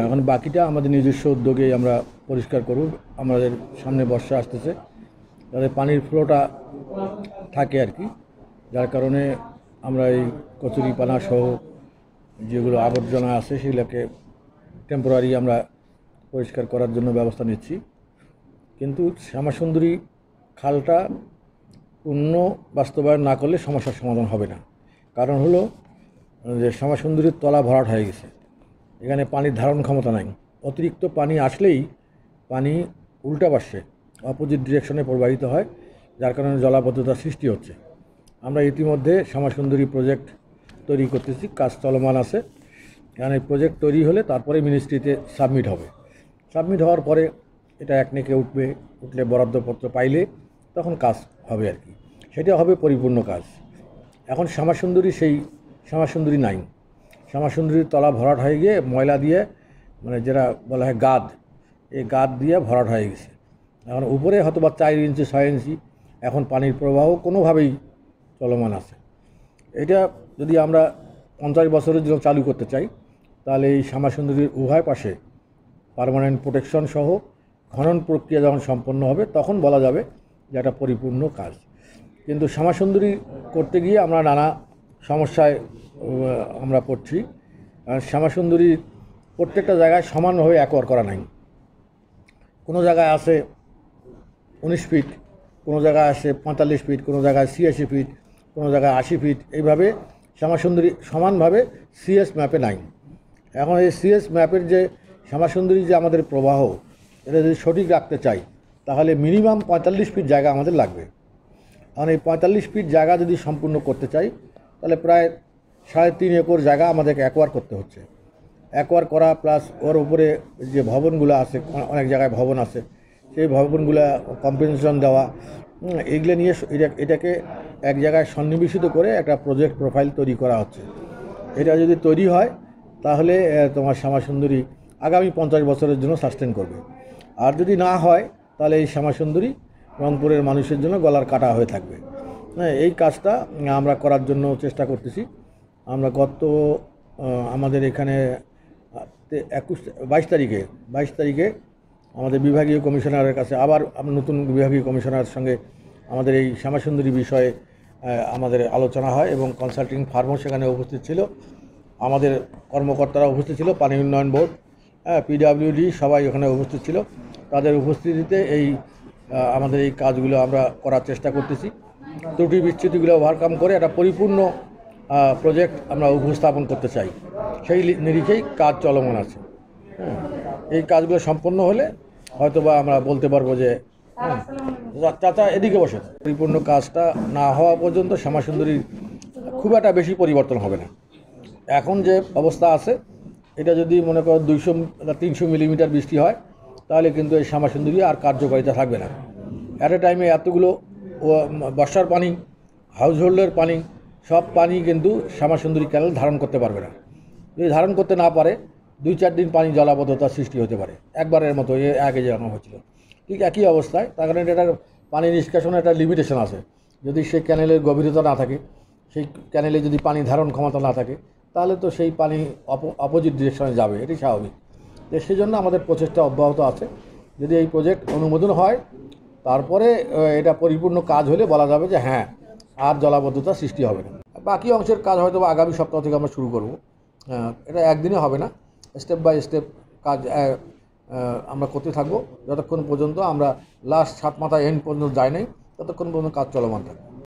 এখন বাকিটা আমাদের নিজস্ব উদ্যোগেই আমরা পরিষ্কার করব। আমাদের সামনে বর্ষা আসতেছে, যাতে পানির ফ্লোটা থাকে আর কি, যার কারণে আমরা এই কচুরিপানা সহ যেগুলো আবর্জনা আছে সেগুলোকে টেম্পোরারি আমরা পরিষ্কার করার জন্য ব্যবস্থা নিচ্ছি। কিন্তু শ্যামাসুন্দরী খালটা পূর্ণ বাস্তবায়ন না করলে সমস্যার সমাধান হবে না। কারণ হলো যে শ্যামাসুন্দরীর তলা ভরাট হয়ে গেছে, এখানে পানির ধারণ ক্ষমতা নাই। অতিরিক্ত পানি আসলেই পানি উল্টা পাশে অপোজিট ডিরেকশনে প্রবাহিত হয়, যার কারণে জলাবদ্ধতার সৃষ্টি হচ্ছে। আমরা ইতিমধ্যে শ্যামাসুন্দরী প্রজেক্ট তৈরি করতেছি, কাজ চলমান আছে। কারণ এই প্রজেক্ট তৈরি হলে তারপরে মিনিস্ট্রিতে সাবমিট হবে। সাবমিট হওয়ার পরে এটা একনেকে উঠলে বরাদ্দপত্র পাইলে তখন কাজ হবে আর কি, সেটা হবে পরিপূর্ণ কাজ। এখন সেই শ্যামাসুন্দরী নাই। শ্যামাসুন্দরীর তলা ভরাট হয়ে গিয়ে ময়লা দিয়ে, মানে যেটা বলা হয় গাদ, এই গাদ দিয়ে ভরাট হয়ে গেছে। এখন উপরে হয়তো বা 4 ইঞ্চি 6 ইঞ্চি এখন পানির প্রবাহ কোনোভাবেই চলমান আছে। এটা যদি আমরা 50 বছরের জন্য চালু করতে চাই, তাহলে এই শ্যামাসুন্দরীর উভয় পাশে পার্মানেন্ট প্রোটেকশন সহ খনন প্রক্রিয়া যখন সম্পন্ন হবে তখন বলা যাবে যে এটা পরিপূর্ণ কাজ। কিন্তু শ্যামাসুন্দরী করতে গিয়ে আমরা নানা সমস্যায় আমরা পড়ছি। শ্যামাসুন্দরীর প্রত্যেকটা জায়গায় সমানভাবে অ্যাকোয়ার করা নাই। কোনো জায়গায় আছে 19 ফিট, কোনো জায়গায় আছে 45 ফিট, কোনো জায়গায় 86 ফিট, কোনো জায়গায় 80 ফিট, এইভাবে শ্যামাসুন্দরী সমানভাবে সিএস ম্যাপে নাই। এখন এই সিএস ম্যাপের যে শ্যামাসুন্দরী যে আমাদের প্রবাহ, এটা যদি সঠিক রাখতে চাই তাহলে মিনিমাম 45 ফিট জায়গা আমাদের লাগবে। কারণ এই 45 ফিট জায়গা যদি সম্পূর্ণ করতে চাই তাহলে প্রায় 3.5 একর জায়গা আমাদেরকে অ্যাকোয়ার করতে হচ্ছে। অ্যাকোয়ার করা প্লাস ওর উপরে যে ভবনগুলো আছে, অনেক জায়গায় ভবন আছে, সেই ভবনগুলো কম্পেনসেশন দেওয়া, এইগুলো নিয়ে এটাকে এক জায়গায় সন্নিবেশিত করে একটা প্রজেক্ট প্রোফাইল তৈরি করা হচ্ছে। এটা যদি তৈরি হয় তাহলে তোমার শ্যামাসুন্দরী আগামী 50 বছরের জন্য সাস্টেন করবে। আর যদি না হয় তাহলে এই শ্যামাসুন্দরী রংপুরের মানুষের জন্য গলার কাটা হয়ে থাকবে। হ্যাঁ, এই কাজটা আমরা করার জন্য চেষ্টা করতেছি। আমরা আমাদের এখানে 22 তারিখে আমাদের বিভাগীয় কমিশনারের কাছে আবার নতুন বিভাগীয় কমিশনারের সঙ্গে আমাদের এই শ্যামাসুন্দরী বিষয়ে আমাদের আলোচনা হয় এবং কনসাল্টিং ফার্মও সেখানে উপস্থিত ছিল, আমাদের কর্মকর্তারা উপস্থিত ছিল, পানি উন্নয়ন বোর্ড, পিডব্লিউডি সবাই ওখানে উপস্থিত ছিল। তাদের উপস্থিতিতে আমাদের এই কাজগুলো আমরা করার চেষ্টা করতেছি। ত্রুটি বিচ্যুতিগুলো ওভারকাম করে একটা পরিপূর্ণ প্রজেক্ট আমরা উপস্থাপন করতে চাই, সেই নিরিখেই কাজ চলমান আছে। এই কাজগুলো সম্পন্ন হলে হয়তোবা আমরা বলতে পারবো যে চাচা এদিকে বসে। পরিপূর্ণ কাজটা না হওয়া পর্যন্ত শ্যামাসুন্দরীর খুব একটা বেশি পরিবর্তন হবে না। এখন যে অবস্থা আছে, এটা যদি মনে করো 200-300 মিলিমিটার বৃষ্টি হয় তাহলে কিন্তু এই শ্যামাসুন্দরী আর কার্যকারিতা থাকবে না। অ্যাট এ টাইমে এতগুলো বর্ষার পানি, হাউসহোল্ডের পানি, সব পানি কিন্তু শ্যামাসুন্দরী ক্যানেল ধারণ করতে পারবে না। যদি ধারণ করতে না পারে 2-4 দিন পানি জলাবদ্ধতার সৃষ্টি হতে পারে, একবারের মতো আগে যেমন হয়েছিল। ঠিক একই অবস্থায়, তার কারণে এটার পানি নিষ্কাশনের একটা লিমিটেশন আছে। যদি সেই ক্যানেলের গভীরতা না থাকে, সেই ক্যানেলে যদি পানি ধারণ ক্ষমতা না থাকে, তাহলে তো সেই পানি অপোজিট ডিরেকশনে যাবে, এটি স্বাভাবিক। তো সেই জন্য আমাদের প্রচেষ্টা অব্যাহত আছে। যদি এই প্রজেক্ট অনুমোদন হয় তারপরে এটা পরিপূর্ণ কাজ হলে বলা যাবে যে হ্যাঁ, আর জলাবদ্ধতা সৃষ্টি হবে না। বাকি অংশের কাজ হয়তো আগামী সপ্তাহ থেকে আমরা শুরু করব। এটা একদিনে হবে না, স্টেপ বাই স্টেপ কাজ আমরা করতে থাকবো যতক্ষণ পর্যন্ত আমরা লাস্ট 7 মাথা এন্ড পর্যন্ত যাই নাই, ততক্ষণ পর্যন্ত কাজ চলমান থাকবে।